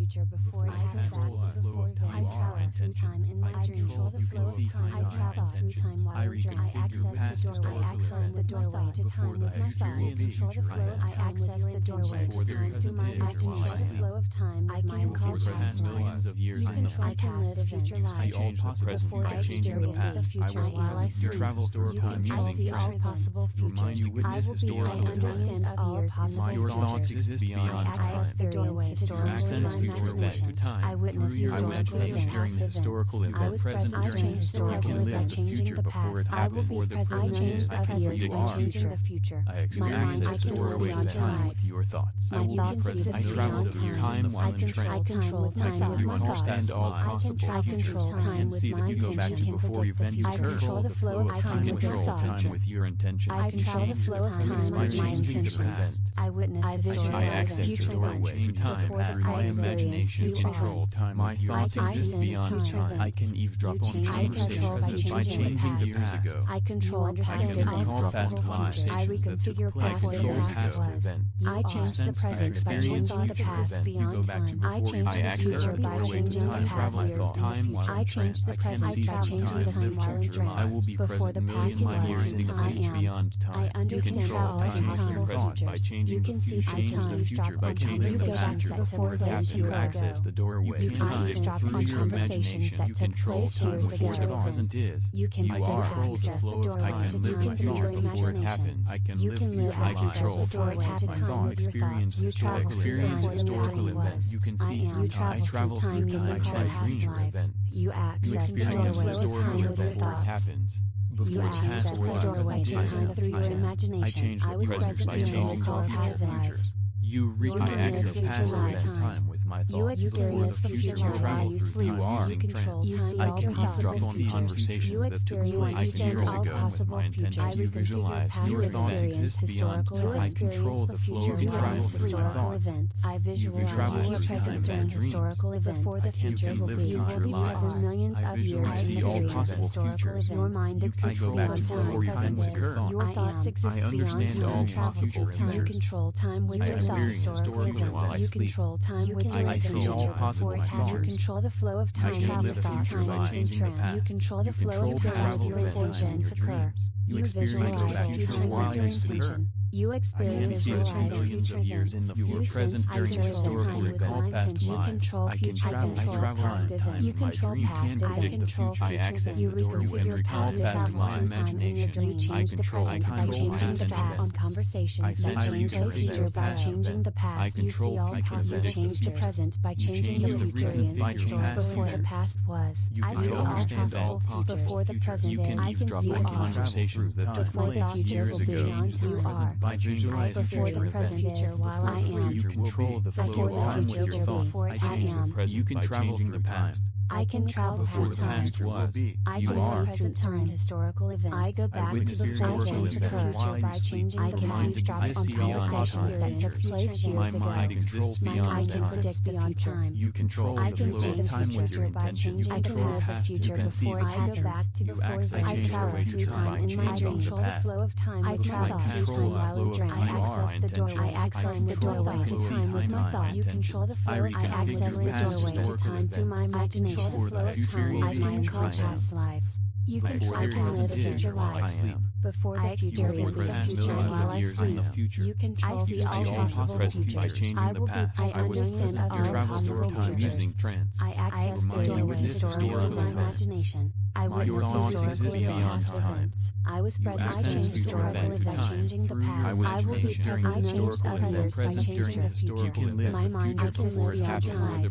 future before it happens. I travel through time in my dreams. I control the flow of time. I travel through time while I dream. I access the doorway. I access the doorway to time with my thoughts. Control the flow. I access the doorway to time through my imagination. The flow of time with my unconscious millions of years in the I can live future life. See all possible before I changing the experience past. the future while I sleep. Travel through time I using see all trends. possible Remind you futures. witness historical I understand all possible Your thoughts futures. exist beyond I access time. the doorway to time Access with my future imagination. event time. I witness Through your historical imagination events. during the historical I event was present present during during historical historical event event the changing future the before it past. I will happened be before the present. I present change is. the I can past predict by the changing future. the future. I My mind access accesses doorway beyond to time time. with your thoughts. I My will be thoughts present. exist I travel beyond through time. time while in I trance. control time with You my thoughts. understand all possible I control futures. time And with see my that you go back to intention. before events I occur. control the flow of time You with my control thoughts. time with your intention. I control the flow of time by with my changing the intentions. past. I witness historical I events, access future doorway events, to time before through the my experience imagination. future Control events. time. My thoughts I exist sense beyond future time. I events. can eavesdrop You on change conversations conversations by changing the years past. ago. I control I can understand recall all past possible futures. I conversations that reconfigure took place. past I control events. past events. I change the present by changing the past beyond time. I change the future by changing the past years in the future. I change the present by changing the time while in trance. I will be Before present the past million years years I exists am. beyond time. I understand control all time with your possible present by futures. changing You the can see future. time Change the future by on changing the conversations future that took before it place happens. You years access ago. the doorway You to can time eavesdrop through on your conversations imagination. that You took control place time years before ago. the present is. You can You control the access flow the of doorway time. I to can live time my through your thoughts before it imagination. happens. I can You live can through live my access control the doorway time to with my time thought. with your Experience thoughts. You travel through time historical with event. You can see through time. I travel through time time using by past dreams. lives. You You access the experience doorway to historical time with your event before it thoughts. happens. You Before it access passed the or doorway to time through your I imagination. change I was the present by during changing all all past future lives. futures. You Your mind access lives past future event lives. time with my You thoughts. experience the future You while travel you through sleep. time You using control trance. you see I all can possible eavesdrop on futures. conversations You that took experience place years all ago with possible my futures. intentions. I You reconfigure visualize past your thoughts experience exist beyond historical. time. I control the flow of You time with your historical thoughts. events. I visualize travel you are through present time during as dreams. historical events. Before the I can future see will live be. You time will be lives. present millions I of years visualize in see all experience possible historical futures. Your mind You exists go back beyond to time. before events Present. occur. Your thoughts exist I understand beyond all time. Travel possible through time. You futures. control time with I your thoughts. experience Historical historical while I events. You sleep. control time with your I see all intention. possible Before it happens. You futures. control the flow of I time can with live the your thoughts. future by Time changing the past. You control the You flow control of time travel with your events in intentions your occur. dreams. You visualize experience the future while with your you sleep. intention. You I can experience see visualize millions future of years in events. the you were You present sense during future historical time with recall my past intention. You lives. control I can future travel events. on time You with my control dream. past You can't predict the control future. I future access events. the You doorway and reconfigure recall past past events my in time in your imagination. dream. You I change the control present by changing the past past on events. conversations I that sense change the future future events. by changing the I past. You control see all future possible. events. Change the present by You changing the change the future present by changing past before the futures. past was. You I can see all understand possible all possible before the futures. present You is. can I can eavesdrop see on all conversations that took before the place future years will be ago. beyond time. By visualizing before future the present events. future while I am. You control the flow Before of the time future with your will be. thoughts. I am. You can travel through the past. I can travel Before past the time. past was. I You can are. see present time historical events. I go back to witness the historical change the events future while by you sleep. changing the Your mind past on exists beyond conversations time. that took place My years ago. mind exists My beyond mind can time. predict the future. You control I the can flow change of the time with your future by intention. You changing the control past past. You future can see before the I go future. back to You before access I the travel through future time by in my changing dreams. the past. Flow of time I with my can thoughts. control While the in flow of dream, time. I access the doorway. I access the doorway to time with my thoughts. You control the flow. I access the doorway to time through my imagination. The flow of time. I can control past lives. You can I can live future lives. Before the future will be the future while I sleep. You control I see all possible futures. I will be I understand all possible futures. I access the doorway historical in my imagination. I witness historical events. I was present. I changed historical events, changing the past. I will be present. I changed the present by changing the future. My mind exists beyond time.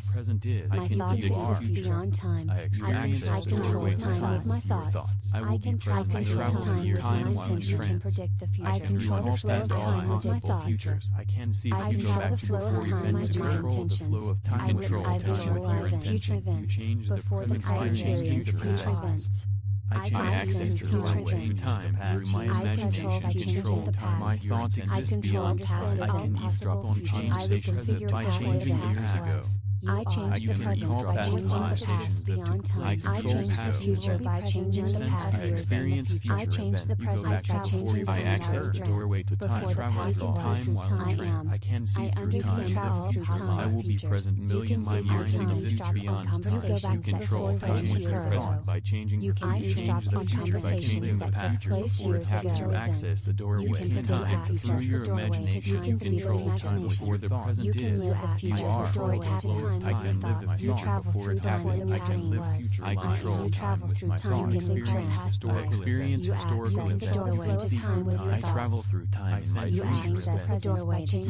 My thoughts exist beyond time. I control time with my thoughts. I can control time with my intention. Can predict the future. I control the flow of time with my thoughts. I can see I control the flow of time with my intentions. I visualize future events before the I experience future events. I access the doorway to time through my imagination. I control my thoughts exist beyond time. I can eavesdrop on conversations by changing years ago. I change the present by changing the past beyond time. I change the future by changing the past years and the future. I change the present by changing I access the doorway to time. Before the past Time while in I am. I can see through understand time. all through time. I will be present. Million my mind exists beyond time. You control time with your thought by changing the future by changing the past before it happens. You access the doorway to time through your imagination. You control time before the present is. You are flow of time. I can live the thought before it happens. I can live future. I control time with my thought. Experience historical events. I travel through time in my dreams.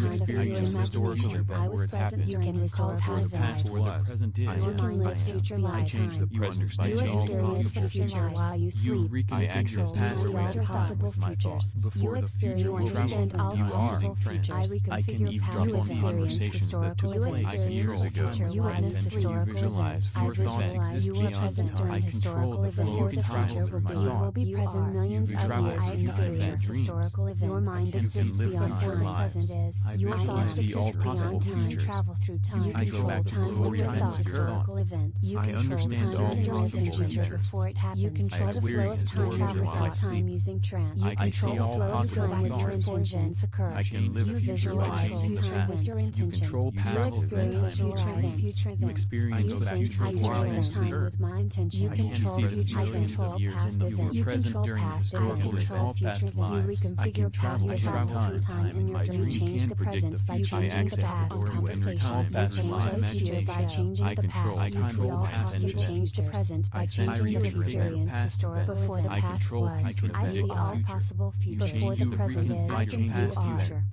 Experience historical event where it's happened. For the past where the present is. I change the present by changing the future while you sleep. I access past where it possible my thoughts. Before the future will travel through you are in trance. I can eavesdrop on conversations that took place years ago. I intend you visualize your thoughts exist beyond time. I control the flow of time through my thoughts. You travel through time in dreams. Your mind exists beyond time. I visualize see all possible futures. I go back to before events occur. I understand all possible futures. I experience historical while I sleep. I see all possible thoughts. I can live a future by changing the past. You control past events. You experience the future while you sleep. I can see the millions of years in the you were present during the historical event all past lives. I can travel through time in my dreams. Can predict the future. I access the doorway in time past my imagination. I control time past and change the present by changing the future past before the I past control future I see all possible futures before the present is. I can see future.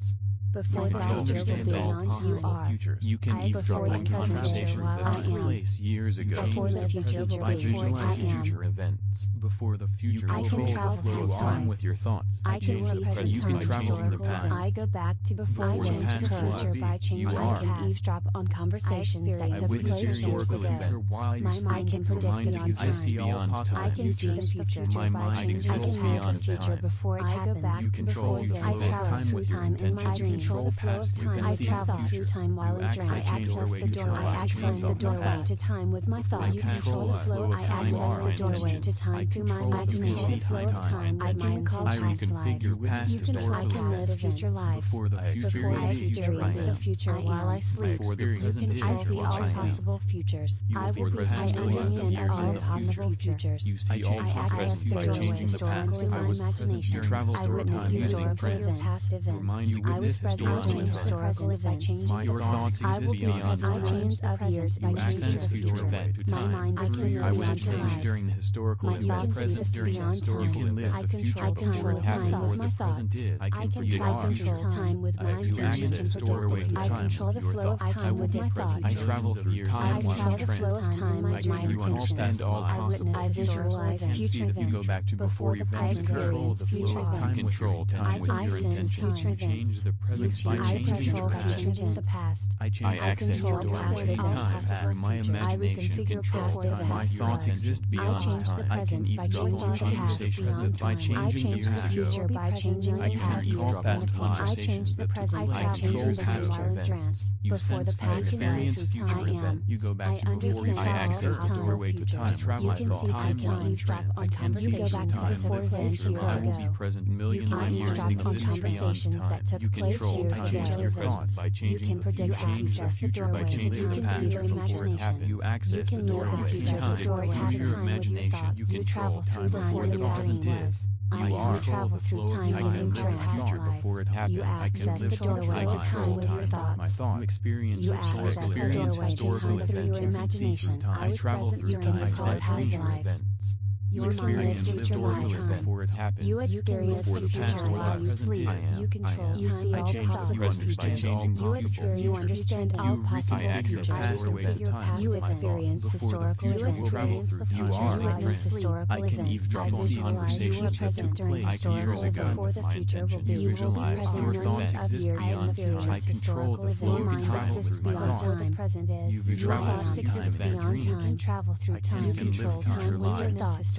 Before the future will be beyond you are. You can eavesdrop on conversations that took place years ago. Before the future will By be visualizing future events. Before the future will can control travel the flow through of time time. with your thoughts. I can see present You can time travel in the historical. past. I go back to before the change past the was. future by changing You I are. can eavesdrop on conversations that I took witness place years historical ago. event while you My sleep. mind can predict Mind beyond exists time. beyond possible I can see the futures. future My by mind changing exists the beyond past future time. before it happens. You control the I flow of travel time through with your time in my intentions. You dreams. control past. You can I see travel the through future. time while in dreams. I access the doorway. I access the doorway to time with my thought. You control the flow. I access the doorway to time through my imagination. The flow of time. I can recall I past reconfigure lives. past I historical can live events. future lives. Before the future Before I is experience the future while I sleep. Before the present is I see all what I am. possible futures. You I will will be be. I present understand years all in the possible future. futures. You see all I access present the by doorway changing the past. historical in I my was present imagination. during travel I through witness time using historical friends. past Your events. mind you I was witness present during historical historical events. by changing Your the thoughts past. I will exist be beyond present time. change of years by You changing access the future future. event to My time. mind exists I was beyond present time. during the historical My and you were thoughts present exist during the beyond historical. time. You can live I the future control before it time happens. with Before my the present thoughts. is. I can You are. control time with my You intentions. access doorway to I time. control the Your flow of thoughts. time with my thoughts. I travel through time I while travel in the flow trance. of time with my You intentions. understand all I possible witness visualize and future see that you go events. back to before the events past occur. experience The flow future of time events. control time with I your sense intention. future You change events. the present by I changing the control past. changing the past. I access your control doorway past in all time possible through my futures. I imagination. reconfigure Control past time. My events. thoughts exist I beyond change the time. I can present by eavesdrop changing on the past conversations beyond that by time. I changing change the the past. future by changing the I can past. eavesdrop on I conversations change the that took present place by changing years the ago. past while in trance. You Before the sense past experience life future I am. event. You go back I to before understand I access all the doorway to time. futures. Travel You my can thought see time I while can in eavesdrop trance. on I can see conversations time that took place years I will be ago. present millions You of can years eavesdrop in on existence beyond conversations time. that took You place control years time with ago. your thoughts by You changing can the predict future. Change the access the future by doorway to changing the time past through your before it imagination. happened. You You access the can live doorway access in the time doorway to through time your with your imagination. thoughts. You You control travel through time time before with the your present dreams. is. I You can travel the through flow of time time using and live the past future lives. before it happens. You I can access live the doorway to time with your thoughts. You experience You historical access the experience doorway to historical time through your events. You see imagination. through time. I was travel present through during time. his I past future lives. events. You Your mind experience lives historical future events time. before it happens. You experience Before the the past future was while you present sleep. is. You control I you see I all change the possible present by futures. changing You possible you understand all You possible access futures. past You way to time. You My thoughts. experience Before the historical future will events. travel through You time. are You are witness in historical I can events. eavesdrop I on visualize you are conversations that present took during place historical years ago. before the My future will intention. be. You You will be visualize present your millions thoughts of exist years in beyond the time. future. I control the flow Your of mind time exists through my beyond thoughts. time. Present is. You Your travel thoughts through exist time and beyond dreams. time. Travel through I can time. live Control future time with your lives. thoughts.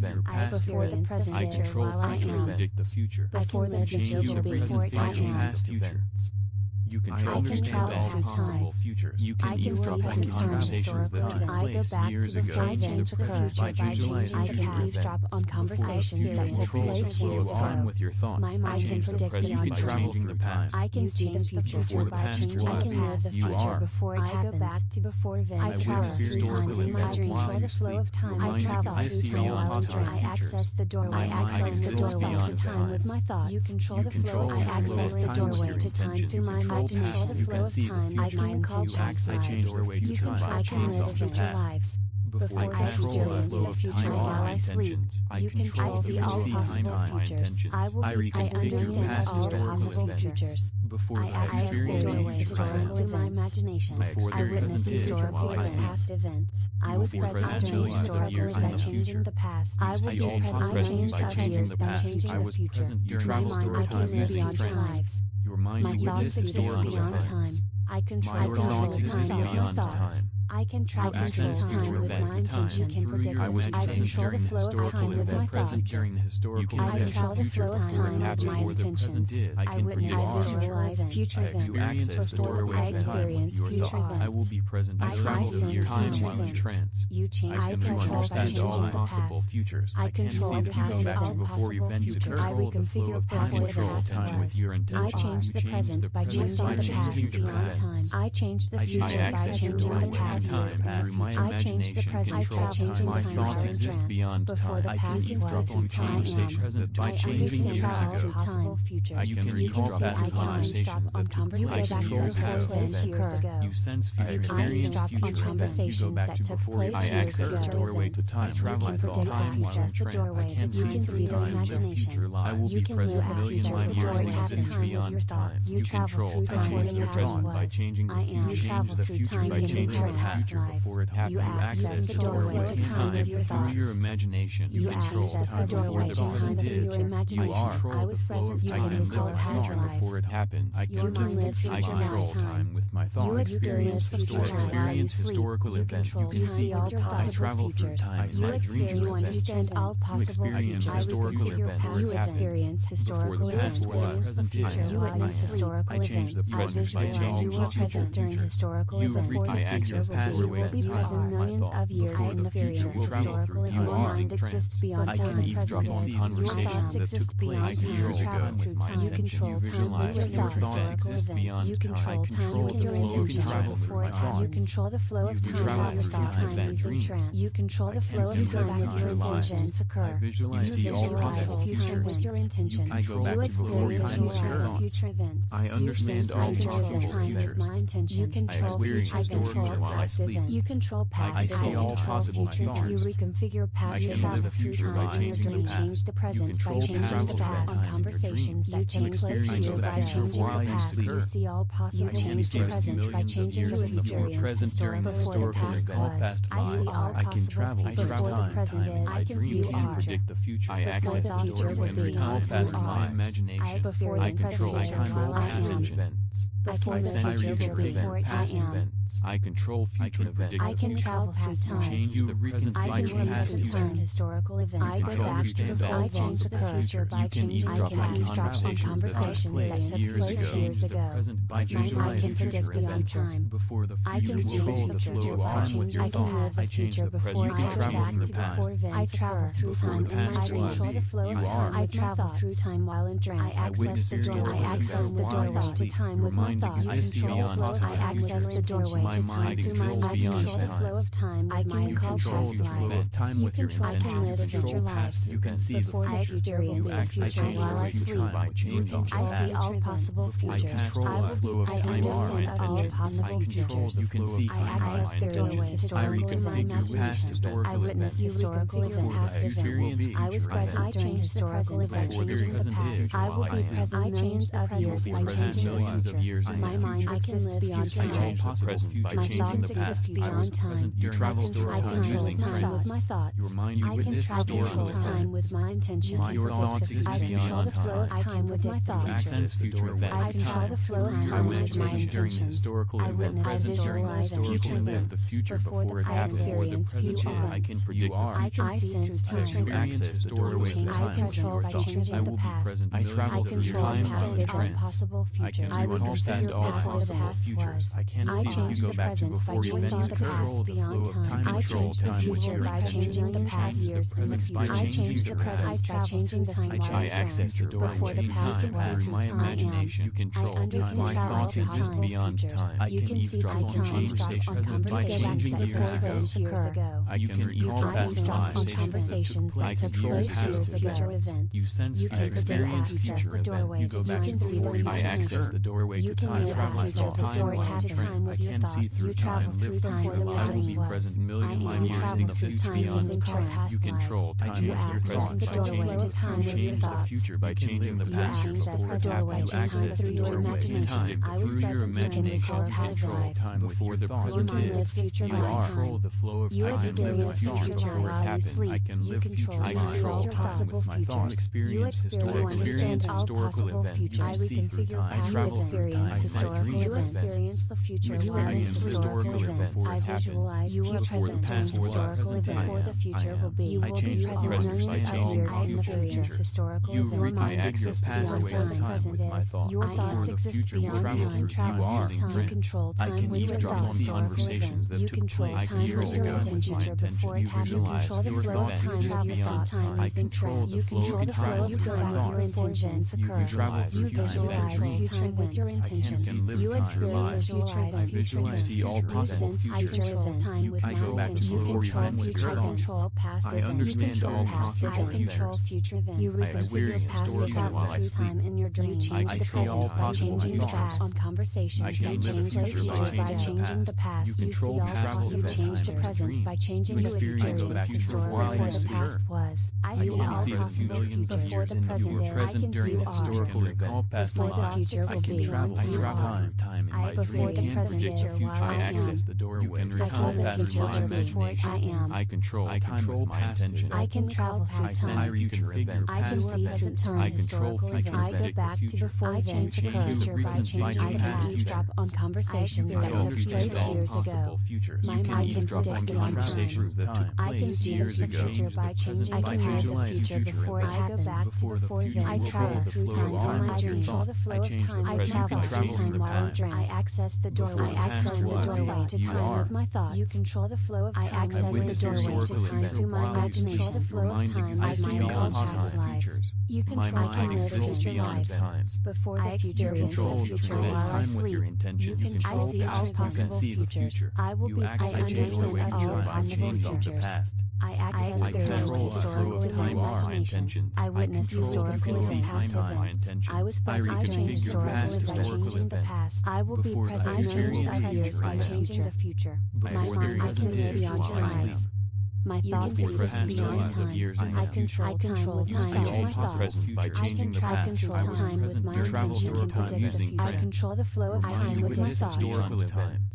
your past before the events. present I day control while I future am. predict the future. I can live the change future the before present I future am. past future. You can understand all possible futures. You can eavesdrop on conversations that took place years ago. I change the future by visualizing I can future eavesdrop on conversations that took place years you are ago. with your thoughts. My mind can predict You can beyond travel time. through time. I can see the future before the by past changing was. I can live the You future are. before it happens. I go back to before events. I travel through time in my dreams for the flow of time. I travel through time while I dream. I access the doorway. I access the doorway to time with my thoughts. You control the flow. I access the doorway to time through my imagination. The flow of time. I can recall past lives. You can live future lives. Before I control the flow of time while I sleep, I control the flow of time my intentions. I reconfigure past historical events. Before I experience historical imagination. I witness historical past events. I was present during historical events changing the past. I will be present by changing the past. I was present during historical events beyond lives. Your mind exists historical events. I control your thoughts exist beyond time. I can control time with my intention. You can predict. I was present during the historical event. Present during the historical event. I control the flow of time with my intentions. I visualize future events. I experience future events. I will be present. I travel through time while in trance. I control by changing the possible past. futures. I control past and all before possible events futures. occur. I reconfigure past and past time with your intention. I change the present by changing the past beyond time. I change the future by changing the past. Through my I change the present by changing my time thoughts while in exist trance. beyond Before time. the I can past eavesdrop was on I am. conversations that by I changing understand years all ago. possible futures. You can recall past conversations that took place years ago. You sense future experience future events. You go back to before I access the doorway to time. Travel I thought time while in trance. I can see through time, live future life. I will be present millions of years and exist beyond time. You control time with your present by changing the future. You change the future by changing the past before it happens. You access the doorway to time through your imagination. You control time before the present is. You control the flow of time and live future before it happens. I control time with my thoughts. Experience historical events. You can see all I travel through time. My dreams You understand all possible experience futures. historical events. You experience historical events. Present is. You witness historical I change the events. present by changing You were future. present during historical events. I access past You will be events. present millions of years Before in the the future future. will travel Historical through events. Your mind trance. exists beyond I can time. eavesdrop on Present. Your conversations thoughts that exist took beyond place time. years ago Travel with through my time. You intention. control You time with visualize your your thoughts. thoughts exist Events. beyond You time. control I time control with the your flow of intention. travel Before through it happens. You time. control the flow of You time travel while your through thoughts time are and using dreams. trance. You control the flow see of through time with your future lives. intentions occur. I visualize You see all visualize possible future futures. with your intention. I go back You to before experience time with your visualize thoughts. future events. I understand You all control possible time with futures. my intention. You control experience future historical events. while I sleep. You control past I events. see all Control possible future thoughts. events. You reconfigure past I can travel live the through future by time in your changing the dream. past. Change the present You by control changing the travel past. through On time in your conversations dreams. that take place experience years the by future changing while the you past. sleep. You see all possible. I can Change the exist present by millions of changing years the before future. present during the Before the historical past event. All was. past I see life. all I can travel. possible Before the time. present is. I I can dream see can are. predict the future. I Before access the the future doorway was through beyond past you my are. imagination. I experience I control future control while I past am. events. I can live I future future before event I past am. events. I control future events. I can travel through time. Change the present I by can see past through time events. historical events. I go control back to future before I events. change the future by You can changing eavesdrop the on past. conversations that took place years ago. Present by My changing mind the can future predict beyond events. time. Before the I can future change will the the future flow by on with your changing. I can live thoughts. the I change future the present. before You I can have travel back from the to past. before events. I travel through Before time the in my past dreams. was. Control the flow You of time. are. I travel through time while in trance. I access the doorway. I access the doorway to time with my thoughts. I see beyond I access the doorway My to time mind through my exists I beyond control the flow of time with my You control past the flow lives. of time with your I can live intentions. You future control lives. past. You can see the Before I future. experience You the access future while I future sleep. by changing the I see past. all possible I futures. control the flow of I time understand with my all intentions. possible I control futures. the flow of I time access by the my doorway intentions. I historical in my reconfigure past imagination. historical I witness events. historical Before past the events. future I was will be present future during events. historical events. Before the Changing the present past. is I will while be I am. present millions of years Will by be present changing the millions of future. years in My the mind future. can live I beyond change time. the present by My changing thoughts the past. exist beyond time. Present I during travel control time time using time with trends. my thoughts. Your mind I can exists travel historical through time with my intention. Your thoughts exist I control beyond the flow of time. time with my thoughts. Access future event. I control the flow of I time was with my present during the intentions. historical I event. witness Present during the visualize historical future event. The events. future before it I happens. Before the experience present future is. I can events. predict the I future. can sense time. Experience the doorway to I time. control by changing I the will be past. present. I I travel through control time past while in and all trance. possible I futures. can I would understand configure all past and possible past futures. was. I can I see change you go the back to present by before changing events the occur. past beyond time. I change the future by changing the past years in the future. I change the present by changing the time while I in access trance. the doorway Before the in past time was. through my imagination. You control I time. My thoughts exist beyond time. I You can can see eavesdrop through on time conversations by changing that years took place ago. years ago. I can recall I past eavesdrop on conversations that took place years ago. events. You sense You future can experience access future the event. doorway You to go back time. to You can see before the I access the doorway You to can time live travel. I future saw time before it while in happened. trance. I can can see through time, live through your life. I will be present millions of years in the future beyond time. You control time with your present by changing the time. Change the future by changing the past before it happens. You access the doorway in time through your imagination. You control time before the present is. You control the flow of time. I can live my future before it happens. I can live future. I control time with my thoughts. Experience historical events. You see through time. I travel through time. I dream events. The future. You experience historical events before it happens. You are before the past or the present before the future will be. I change the present by changing the future. I access past way of time with my thoughts. Your thoughts exist beyond time. Travel through time. Control time. I can eavesdrop on conversations that took place years ago with my intention. You visualize your thoughts exist beyond time. I control the flow of time with my thoughts. You travel through time and dream. With your intentions. I can live time live. I visualize see all possible futures. I go back to before events occur. I understand all possible futures. I experience historical while I sleep. I see all possible thoughts. I can live the future by changing the past. You control travel through time and dream. You experience the future while you sleep. I can see the millions of years and you were present during the historical event. Past lives. I can travel through time in my dream. I can predict the future. I access the doorway. You can recall past my imagination. I control time with my intention. I can travel through time. I reconfigure past events. I control future events. Back to before events occurred by changing past eavesdrop on conversations that took place years ago. My mind can predict beyond conversations that took place years ago. By changing I can have the future before it happens. Before events. I travel through time to my dreams. The flow of time. I travel through time while I dream. I access the doorway. I access the doorway to time with my thoughts. You control the flow of time. I access the doorway to time through my imagination. The flow of time. I see beyond past lives. You control the future lives. Before the future. You control the future while I sleep. I see all possible futures. I will be. I understand all possible futures. I access historical imagination. I witness historical and past events. I was present during historical events by changing the past. I will be present millions of years by changing the future. My mind exists beyond time. My thoughts exist beyond time. I control time with my thoughts. I control time with my intention and predict the future. I control the flow of time with my thoughts.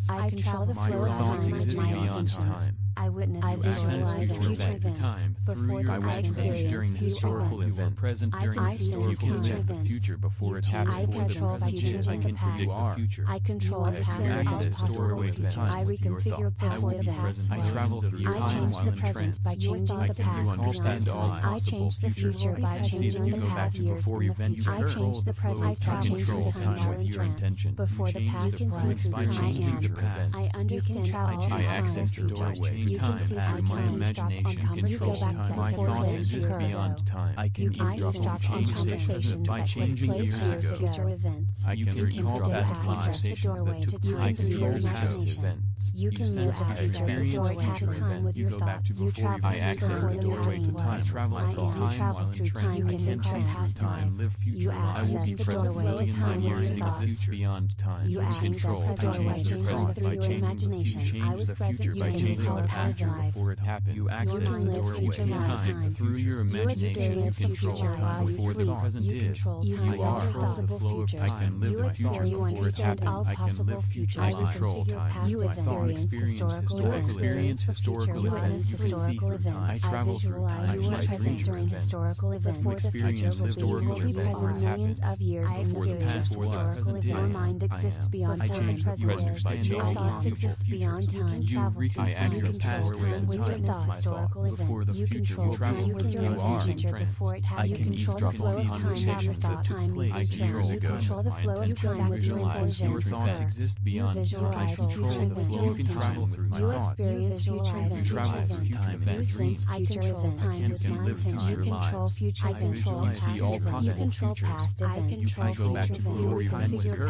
I control the flow of time with my intentions. I witness visualize future events before the I experience historical events. Present during I sense future events. Future before it happens. I control by changing the past. I control past and all possible futures. I reconfigure before the past. I travel through time I change the present by changing the past beyond time. I change the future by changing the past years in the future. I change the present by changing the time while in trance. Before the past was by changing the past. I understand all I access the doorway. You can see how my imagination controls time. My thoughts exist beyond time. I can eavesdrop on conversations by changing years ago. I can recall past conversations that took place. I control past events. You can live I experience future events. You go back to before I access the doorway to time. Travel through time while in trance. I can see through time, live future. I will be present millions of years in the future beyond time. You control. I change the present by changing the future. Change the future by changing the past before it happens. You access the doorway in time through your imagination. You control time before the present is. You are the flow of time. I can live my future before it happens. I can live future. I control time. You My thoughts experience historical events. You can see through time. I travel through time. You were present during historical events. Experience historical events before it happens. Before the past was present. Your mind exists beyond time and present. My thoughts exist beyond time. Travel through time. You control time with your thoughts. Historical events. You control time with your intention before it happens. You control the flow of time with your thoughts. You control the flow of time with your intention. Your thoughts exist beyond time. I control the flow of time through my thoughts. Experience future events. You travel through time You and sense future events. time with my intention. You control future events. I see all possible You control futures. past events. I go back to before events occur.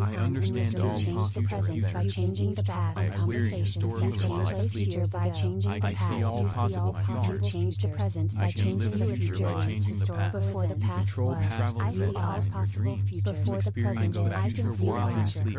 I understand all change the possible present by futures. changing the past. I experience historical while I sleep. By changing the I see past. all possible futures. Change the present by I can changing live the future future. by changing the past. Before the You past control was. past I see all events in your possible dreams. futures. Before the Experience present, the I future can see the while you past. sleep.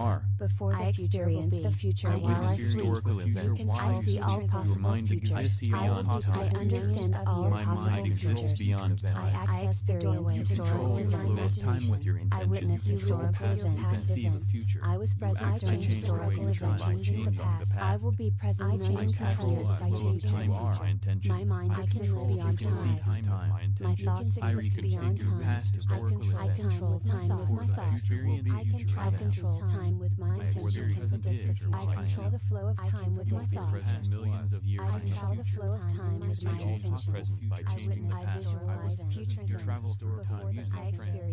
are. Before I experience the future while I sleep. I see all possible futures. I understand all My possible mind exists futures. beyond events. I experience historical events. Time with your I witness historical past events. I was present during historical events in the past. I will be present during controls by changing my mind exists beyond time. My thoughts exist beyond time. I control time with my thoughts. I control time with my intention. I control the flow of time with my thoughts. I control the flow of time with my intentions. I visualize future events before I experience